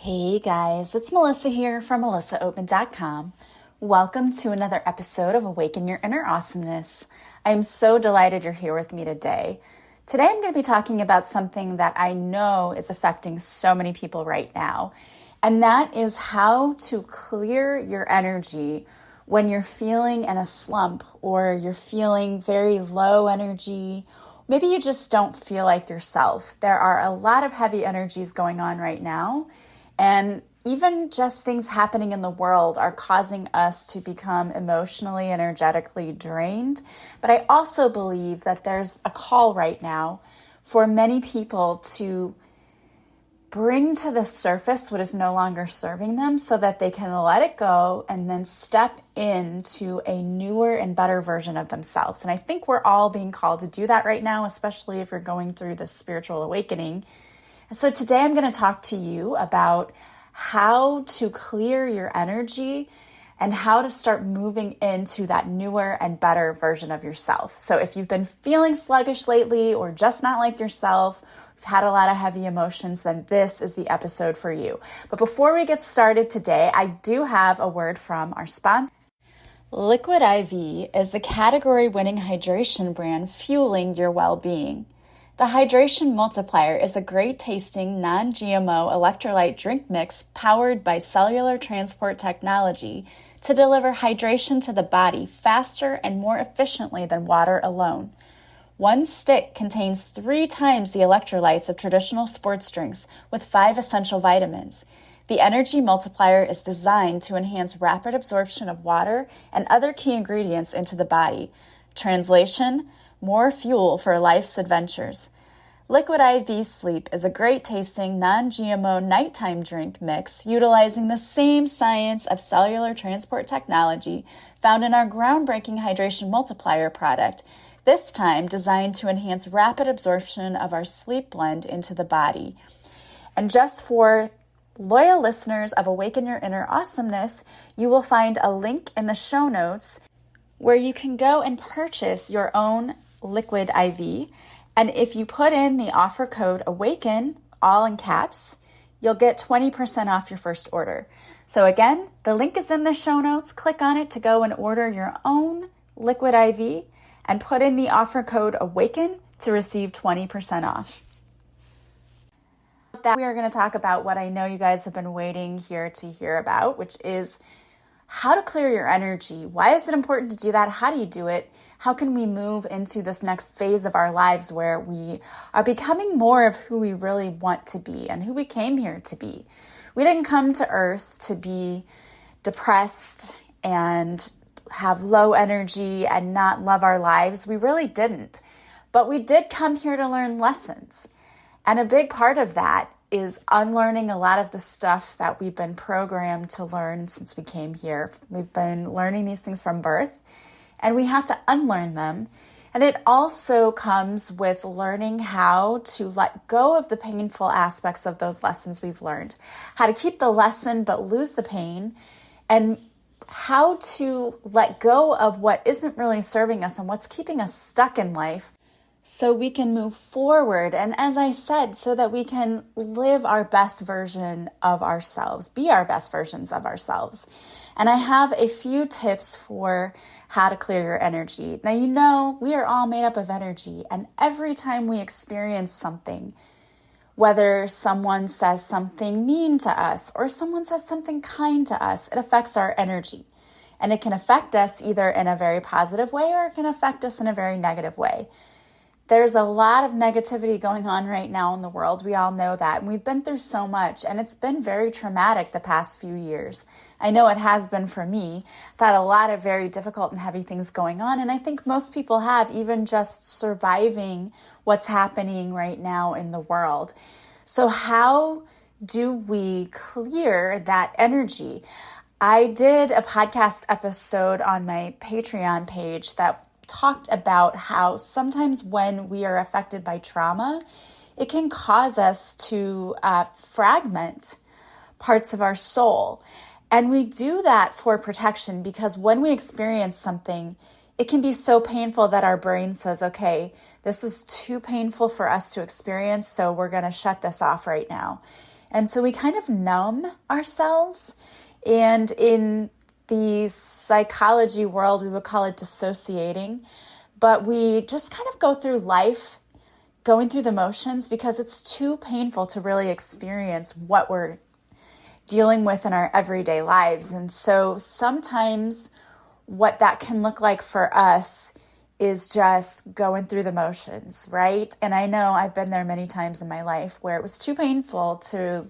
Hey guys, it's Melissa here from melissaopen.com. Welcome to another episode of Awaken Your Inner Awesomeness. I am so delighted you're here with me today. Today I'm going to be talking about something that I know is affecting so many people right now, and that is how to clear your energy when you're feeling in a slump or you're feeling very low energy. Maybe you just don't feel like yourself. There are a lot of heavy energies going on right now. And even just things happening in the world are causing us to become emotionally, energetically drained. But I also believe that there's a call right now for many people to bring to the surface what is no longer serving them so that they can let it go and then step into a newer and better version of themselves. And I think we're all being called to do that right now, especially if you're going through this spiritual awakening. So today I'm going to talk to you about how to clear your energy and how to start moving into that newer and better version of yourself. So if you've been feeling sluggish lately or just not like yourself, you've had a lot of heavy emotions, then this is the episode for you. But before we get started today, I do have a word from our sponsor. Liquid IV is the category-winning hydration brand fueling your well-being. The Hydration Multiplier is a great-tasting, non-GMO electrolyte drink mix powered by cellular transport technology to deliver hydration to the body faster and more efficiently than water alone. One stick contains 3 times the electrolytes of traditional sports drinks with 5 essential vitamins. The Energy Multiplier is designed to enhance rapid absorption of water and other key ingredients into the body. Translation: more fuel for life's adventures. Liquid IV Sleep is a great-tasting, non-GMO nighttime drink mix utilizing the same science of cellular transport technology found in our groundbreaking Hydration Multiplier product, this time designed to enhance rapid absorption of our sleep blend into the body. And just for loyal listeners of Awaken Your Inner Awesomeness, you will find a link in the show notes where you can go and purchase your own Liquid IV. And if you put in the offer code AWAKEN, all in caps, you'll get 20% off your first order. So again, the link is in the show notes. Click on it to go and order your own Liquid IV and put in the offer code AWAKEN to receive 20% off. That we are going to talk about what I know you guys have been waiting here to hear about, which is how to clear your energy. Why is it important to do that? How do you do it? How can we move into this next phase of our lives where we are becoming more of who we really want to be and who we came here to be? We didn't come to Earth to be depressed and have low energy and not love our lives. We really didn't. But we did come here to learn lessons. And a big part of that is unlearning a lot of the stuff that we've been programmed to learn since we came here. We've been learning these things from birth, and we have to unlearn them. And it also comes with learning how to let go of the painful aspects of those lessons we've learned, how to keep the lesson but lose the pain, and how to let go of what isn't really serving us and what's keeping us stuck in life, so we can move forward. And as I said, so that we can live our best version of ourselves, be our best versions of ourselves. And I have a few tips for how to clear your energy. Now, you know, we are all made up of energy. And every time we experience something, whether someone says something mean to us or someone says something kind to us, it affects our energy. And it can affect us either in a very positive way or it can affect us in a very negative way. There's a lot of negativity going on right now in the world. We all know that. And we've been through so much, and it's been very traumatic the past few years. I know it has been for me. I've had a lot of very difficult and heavy things going on, and I think most people have, even just surviving what's happening right now in the world. So how do we clear that energy? I did a podcast episode on my Patreon page that talked about how sometimes when we are affected by trauma, it can cause us to fragment parts of our soul. And we do that for protection because when we experience something, it can be so painful that our brain says, okay, this is too painful for us to experience, so we're going to shut this off right now. And so we kind of numb ourselves. And in the psychology world, we would call it dissociating. But we just kind of go through life going through the motions because it's too painful to really experience what we're dealing with in our everyday lives. And so sometimes what that can look like for us is just going through the motions, right? And I know I've been there many times in my life where it was too painful to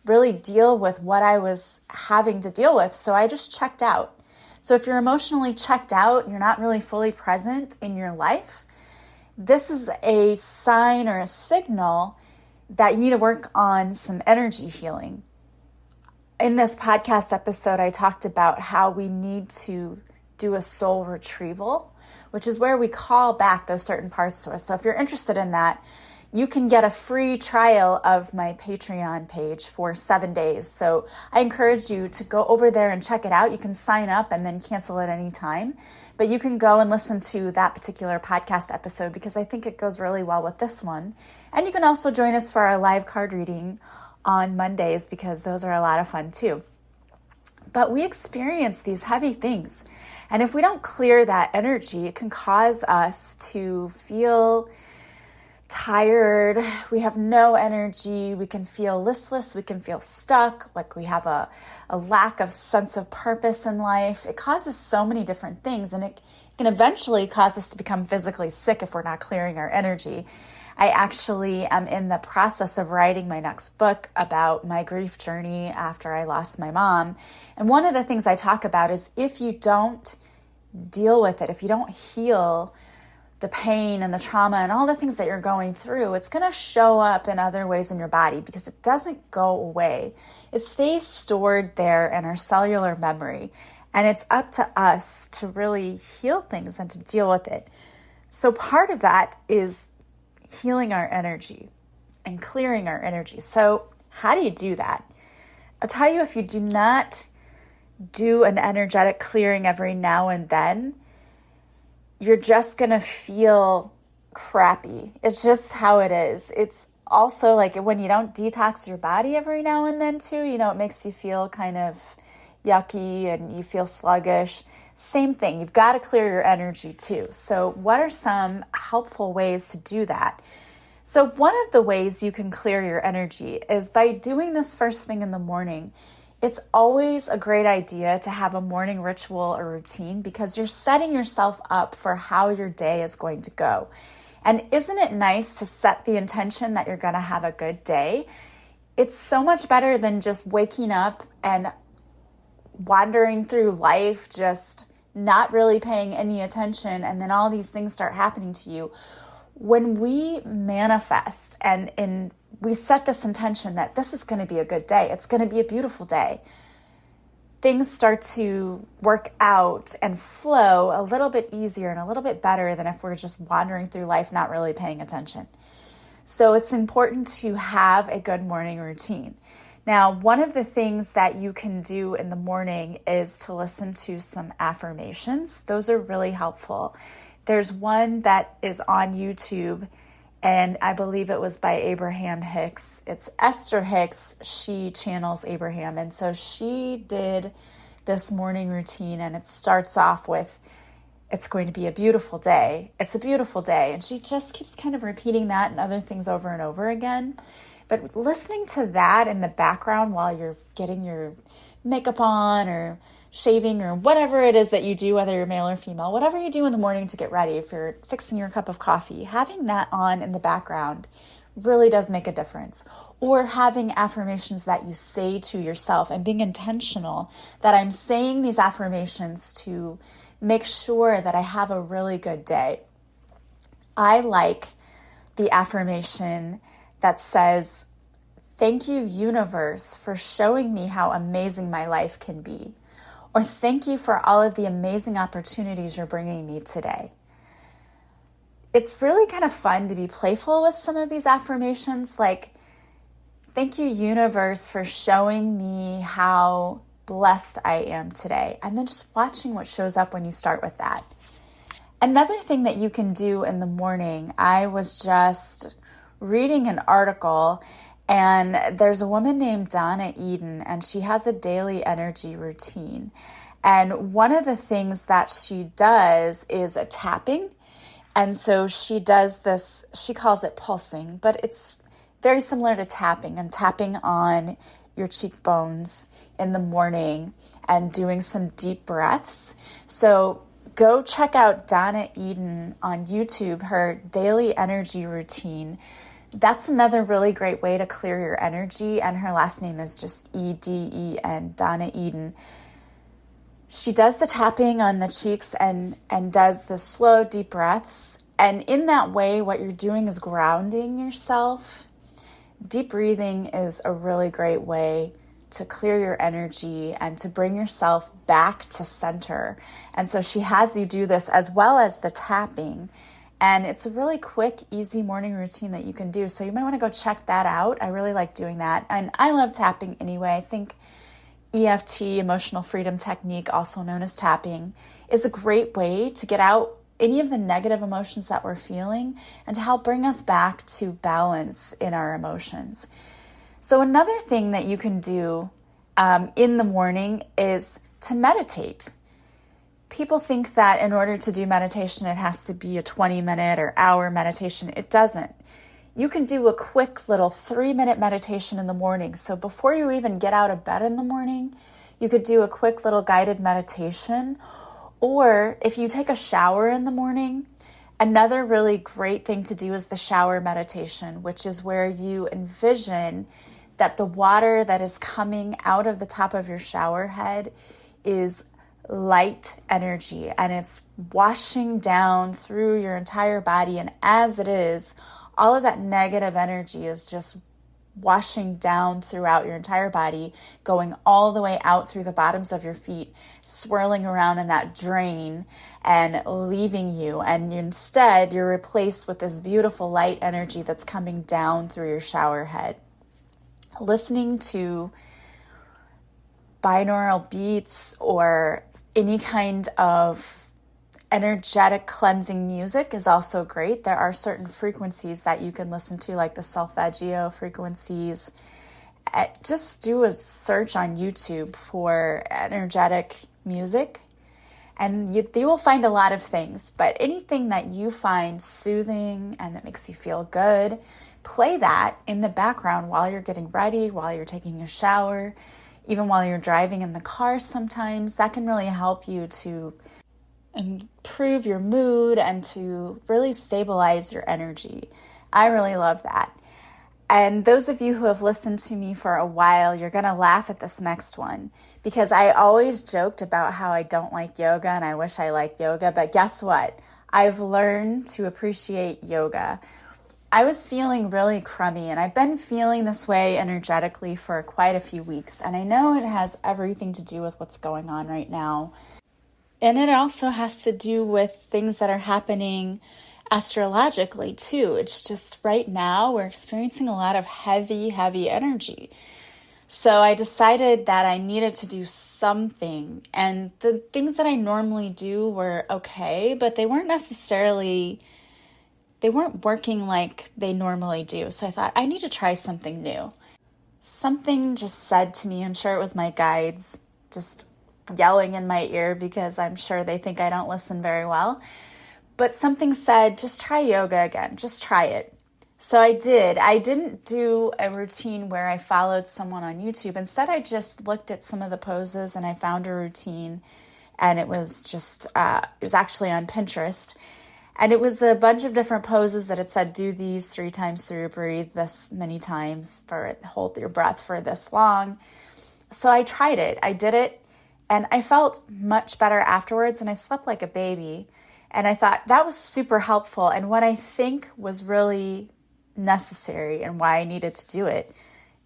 really deal with what I was having to deal with. So I just checked out. So if you're emotionally checked out, you're not really fully present in your life, this is a sign or a signal that you need to work on some energy healing. In this podcast episode, I talked about how we need to do a soul retrieval, which is where we call back those certain parts to us. So if you're interested in that, you can get a free trial of my Patreon page for 7 days. So I encourage you to go over there and check it out. You can sign up and then cancel at any time. But you can go and listen to that particular podcast episode because I think it goes really well with this one. And you can also join us for our live card reading on Mondays because those are a lot of fun too. But we experience these heavy things. And if we don't clear that energy, it can cause us to feel tired, we have no energy, we can feel listless, we can feel stuck, like we have a lack of sense of purpose in life. It causes so many different things, and it can eventually cause us to become physically sick if we're not clearing our energy. I actually am in the process of writing my next book about my grief journey after I lost my mom. And one of the things I talk about is if you don't deal with it, if you don't heal the pain and the trauma and all the things that you're going through, it's going to show up in other ways in your body because it doesn't go away. It stays stored there in our cellular memory, and it's up to us to really heal things and to deal with it. So part of that is healing our energy and clearing our energy. So how do you do that? I'll tell you, if you do not do an energetic clearing every now and then, you're just going to feel crappy. It's just how it is. It's also like when you don't detox your body every now and then too, it makes you feel kind of yucky and you feel sluggish. Same thing. You've got to clear your energy too. So what are some helpful ways to do that? So one of the ways you can clear your energy is by doing this first thing in the morning. It's always a great idea to have a morning ritual or routine because you're setting yourself up for how your day is going to go. And isn't it nice to set the intention that you're going to have a good day? It's so much better than just waking up and wandering through life, just not really paying any attention, and then all these things start happening to you. When we manifest and we set this intention that this is going to be a good day, it's going to be a beautiful day, things start to work out and flow a little bit easier and a little bit better than if we're just wandering through life not really paying attention. So it's important to have a good morning routine. Now, one of the things that you can do in the morning is to listen to some affirmations. Those are really helpful. There's one that is on YouTube, and I believe it was by Abraham Hicks. It's Esther Hicks. She channels Abraham. And so she did this morning routine, and it starts off with, it's going to be a beautiful day. It's a beautiful day. And she just keeps kind of repeating that and other things over and over again. But listening to that in the background while you're getting your makeup on or shaving or whatever it is that you do, whether you're male or female, whatever you do in the morning to get ready, if you're fixing your cup of coffee, having that on in the background really does make a difference. Or having affirmations that you say to yourself and being intentional that I'm saying these affirmations to make sure that I have a really good day. I like the affirmation that says, "Thank you, universe, for showing me how amazing my life can be." Or "Thank you for all of the amazing opportunities you're bringing me today." It's really kind of fun to be playful with some of these affirmations, like, "Thank you, universe, for showing me how blessed I am today." And then just watching what shows up when you start with that. Another thing that you can do in the morning, I was just reading an article, And there's a woman named Donna Eden, and she has a daily energy routine. And one of the things that she does is a tapping. And so she does this, she calls it pulsing, but it's very similar to tapping, and tapping on your cheekbones in the morning and doing some deep breaths. So go check out Donna Eden on YouTube, her daily energy routine. That's another really great way to clear your energy. And her last name is just Eden, Donna Eden. She does the tapping on the cheeks and does the slow, deep breaths. And in that way, what you're doing is grounding yourself. Deep breathing is a really great way to clear your energy and to bring yourself back to center. And so she has you do this as well as the tapping. And it's a really quick, easy morning routine that you can do. So you might want to go check that out. I really like doing that. And I love tapping anyway. I think EFT, emotional freedom technique, also known as tapping, is a great way to get out any of the negative emotions that we're feeling and to help bring us back to balance in our emotions. So another thing that you can do in the morning is to meditate. People think that in order to do meditation, it has to be a 20-minute or hour meditation. It doesn't. You can do a quick little 3-minute meditation in the morning. So before you even get out of bed in the morning, you could do a quick little guided meditation. Or if you take a shower in the morning, another really great thing to do is the shower meditation, which is where you envision that the water that is coming out of the top of your shower head is light energy, and it's washing down through your entire body. And as it is, all of that negative energy is just washing down throughout your entire body, going all the way out through the bottoms of your feet, swirling around in that drain and leaving you. And instead, you're replaced with this beautiful light energy that's coming down through your shower head. Listening to binaural beats or any kind of energetic cleansing music is also great. There are certain frequencies that you can listen to, like the solfeggio frequencies. Just do a search on YouTube for energetic music, and you will find a lot of things. But anything that you find soothing and that makes you feel good, play that in the background while you're getting ready, while you're taking a shower, even while you're driving in the car sometimes. That can really help you to improve your mood and to really stabilize your energy. I really love that. And those of you who have listened to me for a while, you're going to laugh at this next one, because I always joked about how I don't like yoga and I wish I liked yoga. But guess what? I've learned to appreciate yoga. I was feeling really crummy, and I've been feeling this way energetically for quite a few weeks. And I know it has everything to do with what's going on right now. And it also has to do with things that are happening astrologically too. It's just right now we're experiencing a lot of heavy energy. So I decided that I needed to do something. And the things that I normally do were okay, but they weren't working like they normally do. So I thought, I need to try something new. Something just said to me, I'm sure it was my guides just yelling in my ear, because I'm sure they think I don't listen very well. But something said, just try yoga again. Just try it. So I did. I didn't do a routine where I followed someone on YouTube. Instead, I just looked at some of the poses and I found a routine. And it was actually on Pinterest. And it was a bunch of different poses that it said, do these 3 times through, breathe this many times, hold your breath for this long. So I tried it. I did it. And I felt much better afterwards, and I slept like a baby. And I thought that was super helpful. And what I think was really necessary and why I needed to do it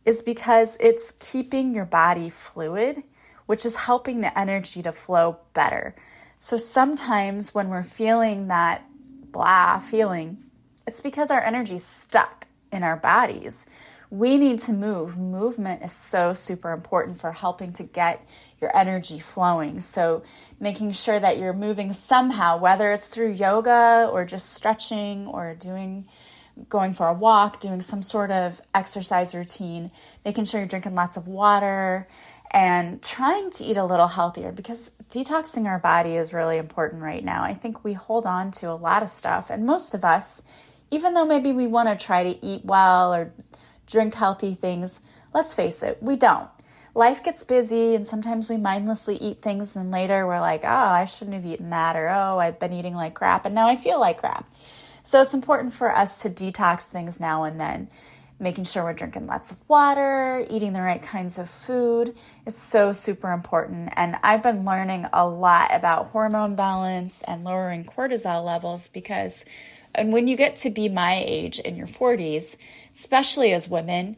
is because it's keeping your body fluid, which is helping the energy to flow better. So sometimes when we're feeling that blah feeling, it's because our energy's stuck in our bodies. We need to move. Movement is so super important for helping to get your energy flowing. So making sure that you're moving somehow, whether it's through yoga or just stretching or doing going for a walk, doing some sort of exercise routine, making sure you're drinking lots of water, and trying to eat a little healthier, because detoxing our body is really important right now. I think we hold on to a lot of stuff, and most of us, even though maybe we want to try to eat well or drink healthy things, let's face it, we don't. Life gets busy, and sometimes we mindlessly eat things, and later we're like, oh, I shouldn't have eaten that, or oh, I've been eating like crap, and now I feel like crap. So it's important for us to detox things now and then, making sure we're drinking lots of water, eating the right kinds of food. It's so super important. And I've been learning a lot about hormone balance and lowering cortisol levels because, and when you get to be my age in your 40s, especially as women,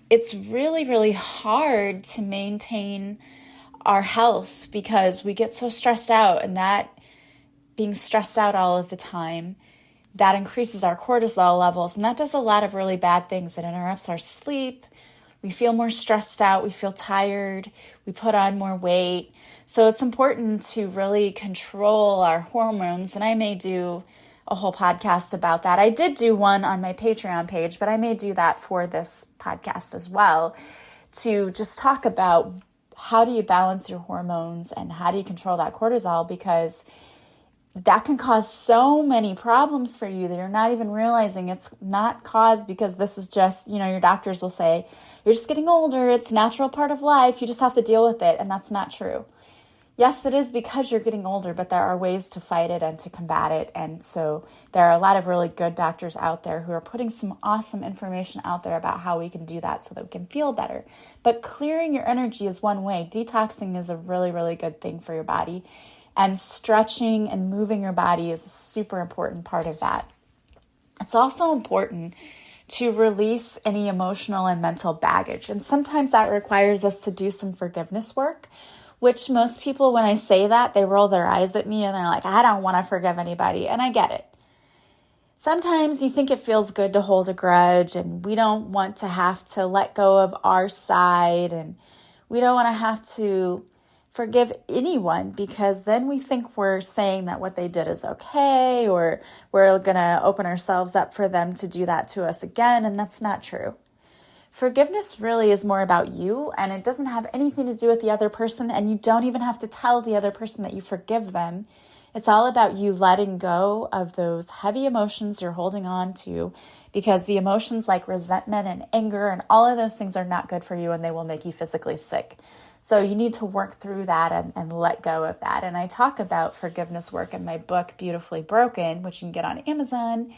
it's really, really hard to maintain our health because we get so stressed out, and that being stressed out all of the time, that increases our cortisol levels, and that does a lot of really bad things. It interrupts our sleep. We feel more stressed out. We feel tired. We put on more weight. So it's important to really control our hormones, and I may do a whole podcast about that. I did do one on my Patreon page, but I may do that for this podcast as well, to just talk about how do you balance your hormones and how do you control that cortisol, because that can cause so many problems for you that you're not even realizing. It's not caused because this is just, your doctors will say, you're just getting older. It's a natural part of life. You just have to deal with it. And that's not true. Yes, it is because you're getting older, but there are ways to fight it and to combat it. And so there are a lot of really good doctors out there who are putting some awesome information out there about how we can do that so that we can feel better. But clearing your energy is one way. Detoxing is a really, really good thing for your body. And stretching and moving your body is a super important part of that. It's also important to release any emotional and mental baggage. And sometimes that requires us to do some forgiveness work, which most people, when I say that, they roll their eyes at me and they're like, I don't want to forgive anybody. And I get it. Sometimes you think it feels good to hold a grudge, and we don't want to have to let go of our side, and we don't want to have to forgive anyone, because then we think we're saying that what they did is okay, or we're going to open ourselves up for them to do that to us again, and that's not true. Forgiveness really is more about you, and it doesn't have anything to do with the other person, and you don't even have to tell the other person that you forgive them. It's all about you letting go of those heavy emotions you're holding on to, because the emotions like resentment and anger and all of those things are not good for you, and they will make you physically sick. So you need to work through that and let go of that. And I talk about forgiveness work in my book, Beautifully Broken, which you can get on Amazon.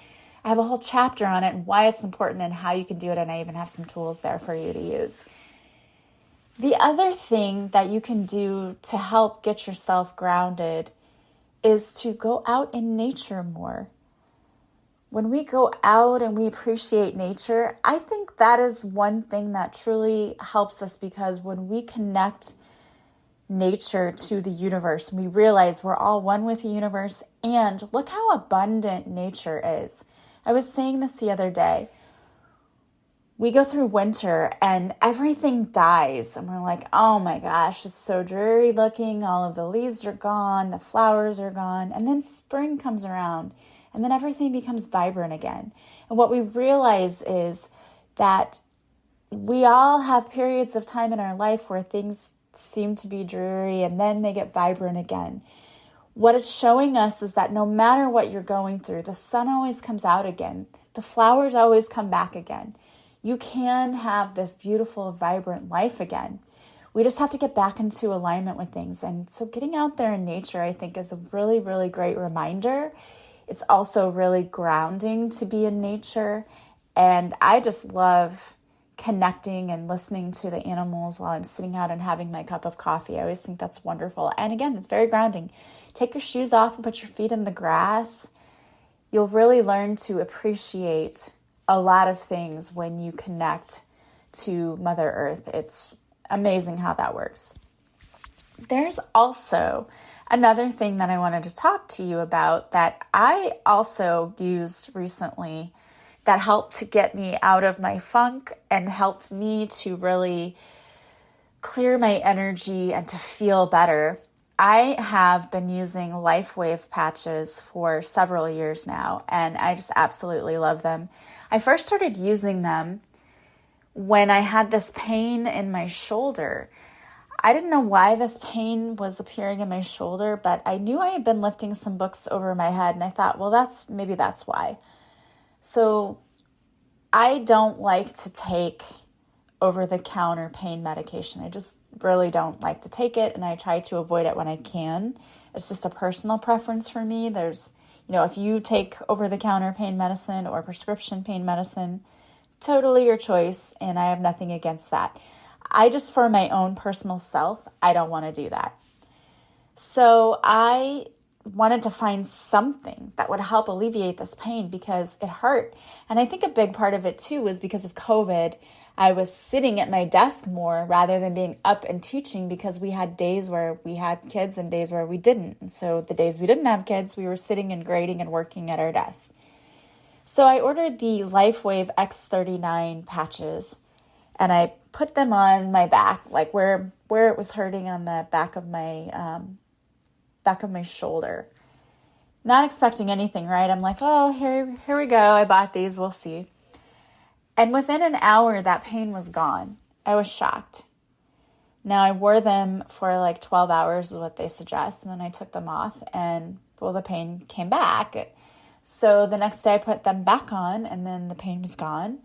I have a whole chapter on it and why it's important and how you can do it. And I even have some tools there for you to use. The other thing that you can do to help get yourself grounded is to go out in nature more. When we go out and we appreciate nature, I think that is one thing that truly helps us, because when we connect nature to the universe, we realize we're all one with the universe, and look how abundant nature is. I was saying this the other day. We go through winter and everything dies, and we're like, oh my gosh, it's so dreary looking. All of the leaves are gone, the flowers are gone, and then spring comes around. And then everything becomes vibrant again. And what we realize is that we all have periods of time in our life where things seem to be dreary and then they get vibrant again. What it's showing us is that no matter what you're going through, the sun always comes out again. The flowers always come back again. You can have this beautiful, vibrant life again. We just have to get back into alignment with things. And so getting out there in nature, I think, is a really, really great reminder. It's also really grounding to be in nature. And I just love connecting and listening to the animals while I'm sitting out and having my cup of coffee. I always think that's wonderful. And again, it's very grounding. Take your shoes off and put your feet in the grass. You'll really learn to appreciate a lot of things when you connect to Mother Earth. It's amazing how that works. There's also another thing that I wanted to talk to you about that I also used recently that helped to get me out of my funk and helped me to really clear my energy and to feel better. I have been using LifeWave patches for several years now, and I just absolutely love them. I first started using them when I had this pain in my shoulder. I didn't know why this pain was appearing in my shoulder, but I knew I had been lifting some books over my head, and I thought, well, maybe that's why. So I don't like to take over-the-counter pain medication. I just really don't like to take it, and I try to avoid it when I can. It's just a personal preference for me. If you take over-the-counter pain medicine or prescription pain medicine, totally your choice, and I have nothing against that. I just, for my own personal self, I don't want to do that. So I wanted to find something that would help alleviate this pain because it hurt. And I think a big part of it too was because of COVID. I was sitting at my desk more rather than being up and teaching because we had days where we had kids and days where we didn't. And so the days we didn't have kids, we were sitting and grading and working at our desk. So I ordered the LifeWave X39 patches and I put them on my back, like where it was hurting on the back of my shoulder. Not expecting anything, right? I'm like, oh, here we go. I bought these. We'll see. And within an hour, that pain was gone. I was shocked. Now, I wore them for like 12 hours is what they suggest. And then I took them off and, well, the pain came back. So the next day I put them back on and then the pain was gone.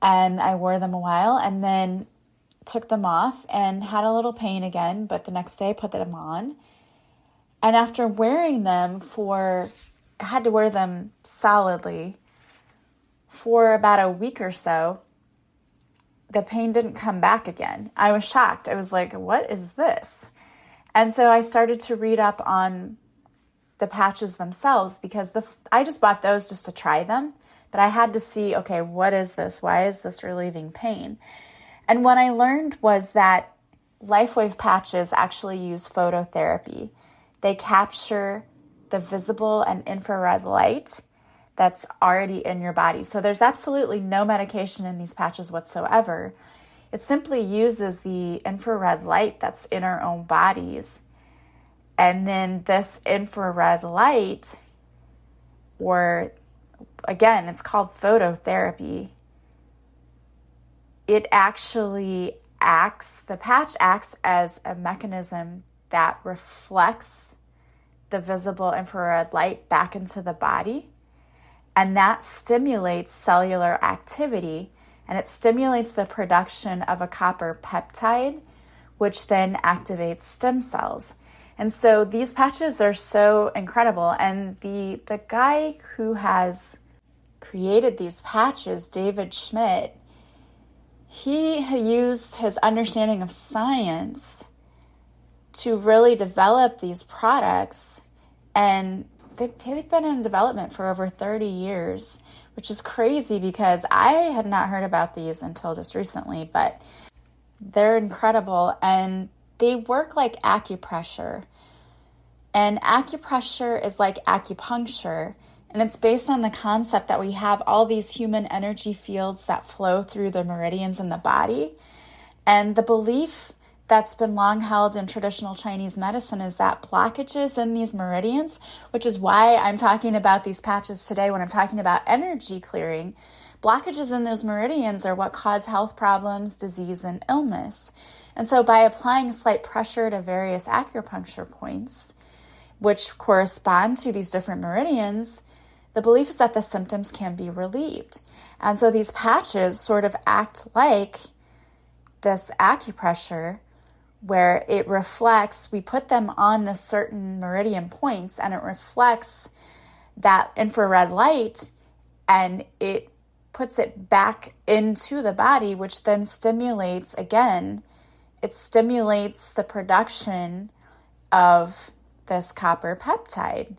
And I wore them a while and then took them off and had a little pain again. But the next day I put them on. And after wearing them I had to wear them solidly for about a week or so, the pain didn't come back again. I was shocked. I was like, what is this? And so I started to read up on the patches themselves because I just bought those just to try them. But I had to see, okay, what is this? Why is this relieving pain? And what I learned was that LifeWave patches actually use phototherapy. They capture the visible and infrared light that's already in your body. So there's absolutely no medication in these patches whatsoever. It simply uses the infrared light that's in our own bodies. And then this infrared light, or again, it's called phototherapy. The patch acts as a mechanism that reflects the visible infrared light back into the body. And that stimulates cellular activity, and it stimulates the production of a copper peptide, which then activates stem cells. And so these patches are so incredible. And the guy who has created these patches, David Schmidt, he used his understanding of science to really develop these products, and they've been in development for over 30 years, which is crazy because I had not heard about these until just recently, but they're incredible and they work like acupressure. And acupressure is like acupuncture, and it's based on the concept that we have all these human energy fields that flow through the meridians in the body. And the belief that's been long held in traditional Chinese medicine is that blockages in these meridians, which is why I'm talking about these patches today when I'm talking about energy clearing, blockages in those meridians are what cause health problems, disease, and illness. And so by applying slight pressure to various acupuncture points, which correspond to these different meridians, the belief is that the symptoms can be relieved. And so these patches sort of act like this acupressure where it reflects, we put them on the certain meridian points and it reflects that infrared light and it puts it back into the body, which then stimulates, again, it stimulates the production of this copper peptide.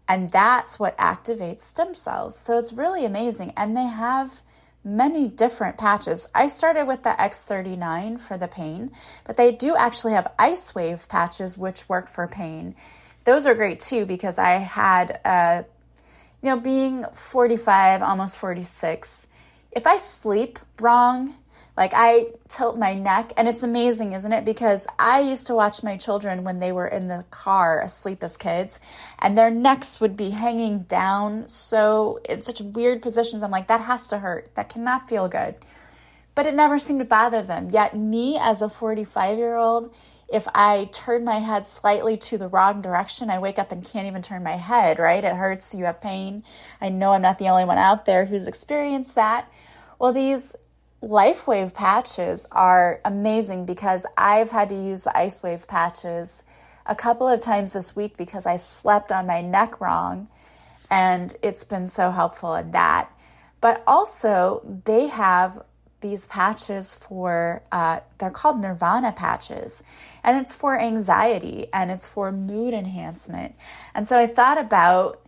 And that's what activates stem cells. So it's really amazing. And they have many different patches. I started with the X39 for the pain, but they do actually have ice wave patches, which work for pain. Those are great too, because I had, being 45, almost 46, if I sleep wrong, Like I tilt my neck, and it's amazing, isn't it? Because I used to watch my children when they were in the car asleep as kids, and their necks would be hanging down so in such weird positions. I'm like, that has to hurt. That cannot feel good. But it never seemed to bother them. Yet me as a 45-year-old, if I turn my head slightly to the wrong direction, I wake up and can't even turn my head, right? It hurts, you have pain. I know I'm not the only one out there who's experienced that. Well, these LifeWave patches are amazing because I've had to use the IceWave patches a couple of times this week because I slept on my neck wrong, and it's been so helpful in that. But also, they have these patches for, they're called Nirvana patches, and it's for anxiety and it's for mood enhancement. And so I thought about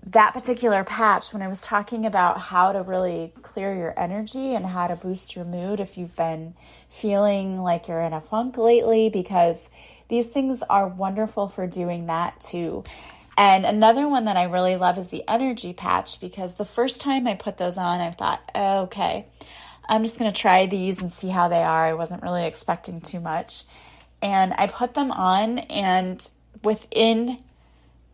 that particular patch when I was talking about how to really clear your energy and how to boost your mood if you've been feeling like you're in a funk lately, because these things are wonderful for doing that too. And another one that I really love is the energy patch, because the first time I put those on, I thought, okay, I'm just going to try these and see how they are. I wasn't really expecting too much. And I put them on, and within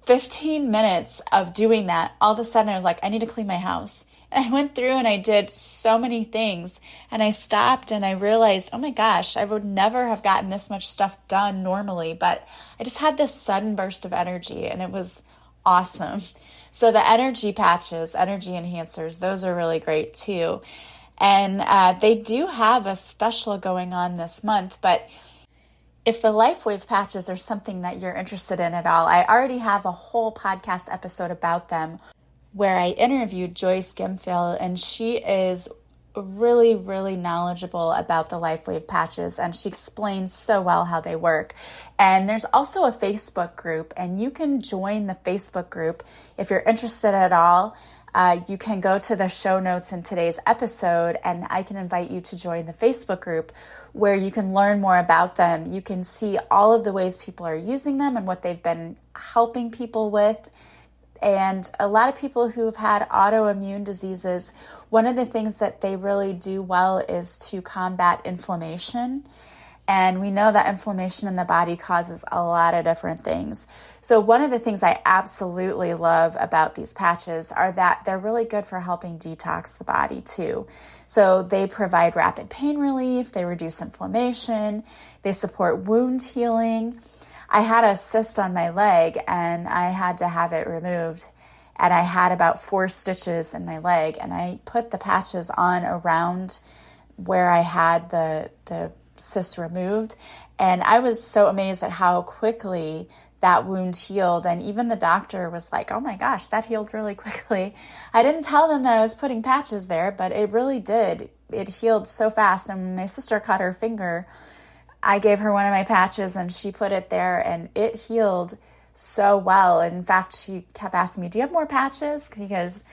15 minutes of doing that, all of a sudden I was like, I need to clean my house. And I went through and I did so many things, and I stopped and I realized, oh my gosh, I would never have gotten this much stuff done normally, but I just had this sudden burst of energy, and it was awesome. So the energy patches, energy enhancers, those are really great too. And they do have a special going on this month, but if the LifeWave patches are something that you're interested in at all, I already have a whole podcast episode about them where I interviewed Joyce Gimfield, and she is really, really knowledgeable about the LifeWave patches, and she explains so well how they work. And there's also a Facebook group, and you can join the Facebook group if you're interested at all. You can go to the show notes in today's episode, and I can invite you to join the Facebook group where you can learn more about them. You can see all of the ways people are using them and what they've been helping people with. And a lot of people who have had autoimmune diseases, one of the things that they really do well is to combat inflammation. And we know that inflammation in the body causes a lot of different things. So one of the things I absolutely love about these patches are that they're really good for helping detox the body too. So they provide rapid pain relief, they reduce inflammation, they support wound healing. I had a cyst on my leg and I had to have it removed. And I had about 4 stitches in my leg, and I put the patches on around where I had the cyst removed, and I was so amazed at how quickly that wound healed. And even the doctor was like, oh my gosh, that healed really quickly. I didn't tell them that I was putting patches there, but it really did. It healed so fast. And when my sister cut her finger, I gave her one of my patches and she put it there, and it healed so well. In fact, she kept asking me, do you have more patches? Because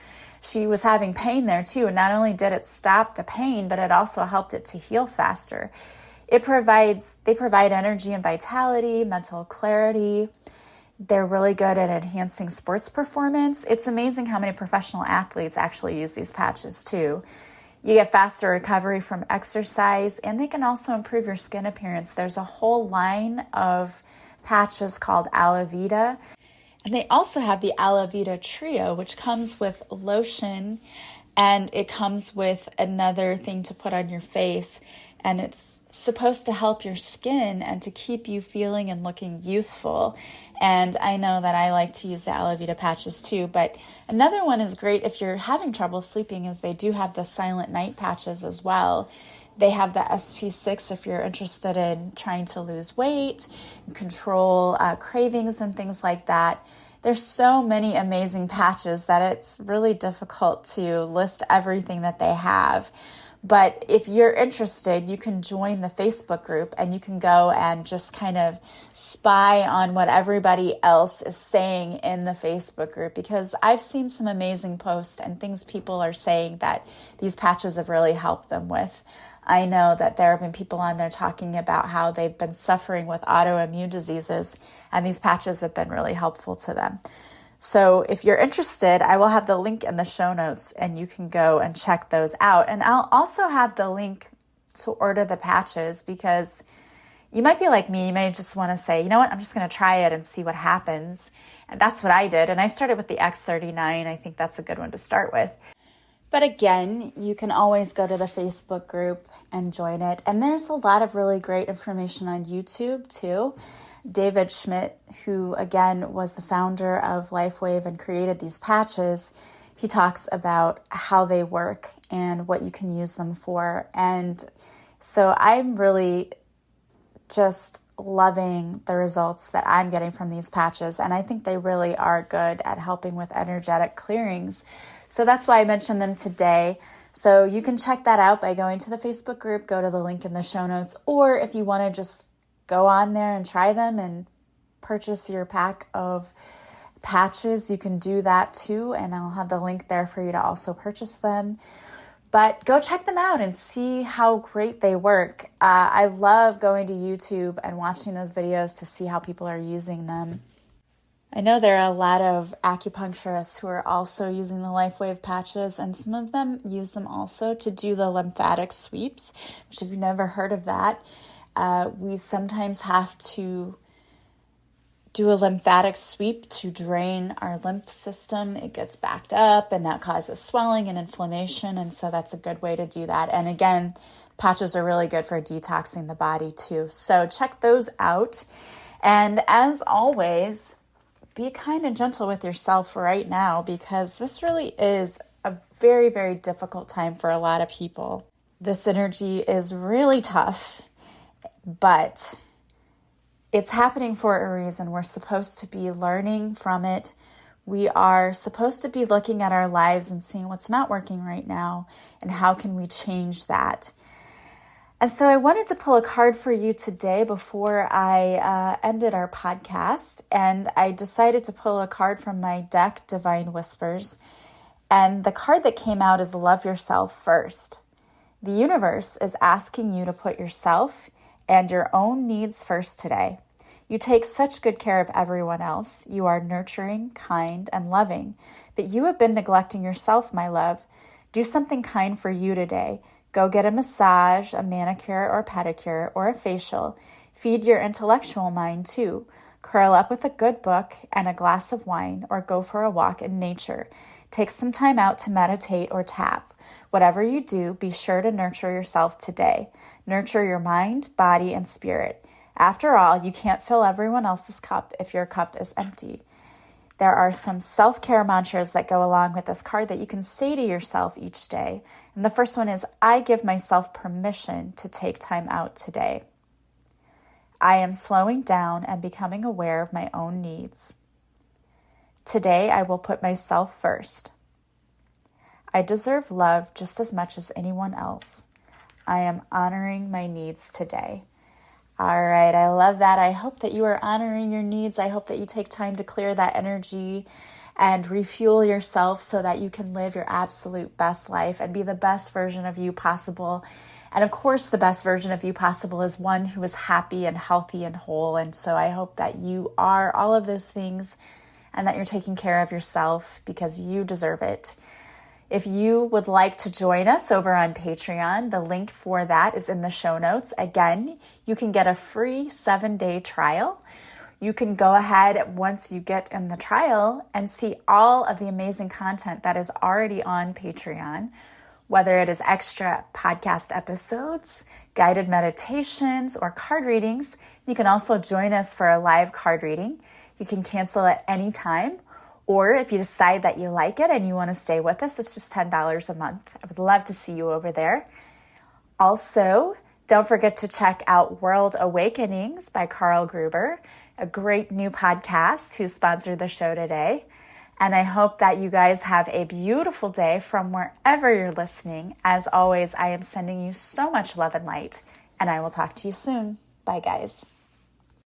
she was having pain there too. And not only did it stop the pain, but it also helped it to heal faster. They provide energy and vitality, mental clarity. They're really good at enhancing sports performance. It's amazing how many professional athletes actually use these patches too. You get faster recovery from exercise, and they can also improve your skin appearance. There's a whole line of patches called Aloe Vita. And they also have the Aloe Vita Trio, which comes with lotion, and it comes with another thing to put on your face. And it's supposed to help your skin and to keep you feeling and looking youthful. And I know that I like to use the Aloe Vita patches too. But another one is great if you're having trouble sleeping, is they do have the Silent Night patches as well. They have the SP6 if you're interested in trying to lose weight, control cravings and things like that. There's so many amazing patches that it's really difficult to list everything that they have. But if you're interested, you can join the Facebook group and you can go and just kind of spy on what everybody else is saying in the Facebook group, because I've seen some amazing posts and things people are saying that these patches have really helped them with. I know that there have been people on there talking about how they've been suffering with autoimmune diseases, and these patches have been really helpful to them. So if you're interested, I will have the link in the show notes and you can go and check those out. And I'll also have the link to order the patches, because you might be like me. You may just want to say, you know what, I'm just going to try it and see what happens. And that's what I did. And I started with the X39. I think that's a good one to start with. But again, you can always go to the Facebook group and join it. And there's a lot of really great information on YouTube too. David Schmidt, who again was the founder of LifeWave and created these patches, he talks about how they work and what you can use them for. And so I'm really just loving the results that I'm getting from these patches. And I think they really are good at helping with energetic clearings. So that's why I mentioned them today. So you can check that out by going to the Facebook group, go to the link in the show notes, or if you want to just go on there and try them and purchase your pack of patches, you can do that too. And I'll have the link there for you to also purchase them. But go check them out and see how great they work. I love going to YouTube and watching those videos to see how people are using them. I know there are a lot of acupuncturists who are also using the LifeWave patches, and some of them use them also to do the lymphatic sweeps, which if you've never heard of that, we sometimes have to do a lymphatic sweep to drain our lymph system. It gets backed up and that causes swelling and inflammation. And so that's a good way to do that. And again, patches are really good for detoxing the body too. So check those out. And as always, be kind and gentle with yourself right now, because this really is a very, very difficult time for a lot of people. This energy is really tough, but it's happening for a reason. We're supposed to be learning from it. We are supposed to be looking at our lives and seeing what's not working right now and how can we change that. And so I wanted to pull a card for you today before I ended our podcast. And I decided to pull a card from my deck, Divine Whispers. And the card that came out is Love Yourself First. The universe is asking you to put yourself and your own needs first today. You take such good care of everyone else. You are nurturing, kind, and loving. But you have been neglecting yourself, my love. Do something kind for you today. Go get a massage, a manicure or pedicure, or a facial. Feed your intellectual mind too. Curl up with a good book and a glass of wine, or go for a walk in nature. Take some time out to meditate or tap. Whatever you do, be sure to nurture yourself today. Nurture your mind, body, and spirit. After all, you can't fill everyone else's cup if your cup is empty. There are some self-care mantras that go along with this card that you can say to yourself each day. And the first one is, I give myself permission to take time out today. I am slowing down and becoming aware of my own needs. Today, I will put myself first. I deserve love just as much as anyone else. I am honoring my needs today. All right, I love that. I hope that you are honoring your needs. I hope that you take time to clear that energy and refuel yourself so that you can live your absolute best life and be the best version of you possible. And of course, the best version of you possible is one who is happy and healthy and whole. And so I hope that you are all of those things and that you're taking care of yourself because you deserve it. If you would like to join us over on Patreon, the link for that is in the show notes. Again, you can get a free 7-day trial. You can go ahead once you get in the trial and see all of the amazing content that is already on Patreon, whether it is extra podcast episodes, guided meditations, or card readings. You can also join us for a live card reading. You can cancel at any time. Or if you decide that you like it and you want to stay with us, it's just $10 a month. I would love to see you over there. Also, don't forget to check out World Awakenings by Carl Gruber, a great new podcast who sponsored the show today. And I hope that you guys have a beautiful day from wherever you're listening. As always, I am sending you so much love and light, and I will talk to you soon. Bye, guys.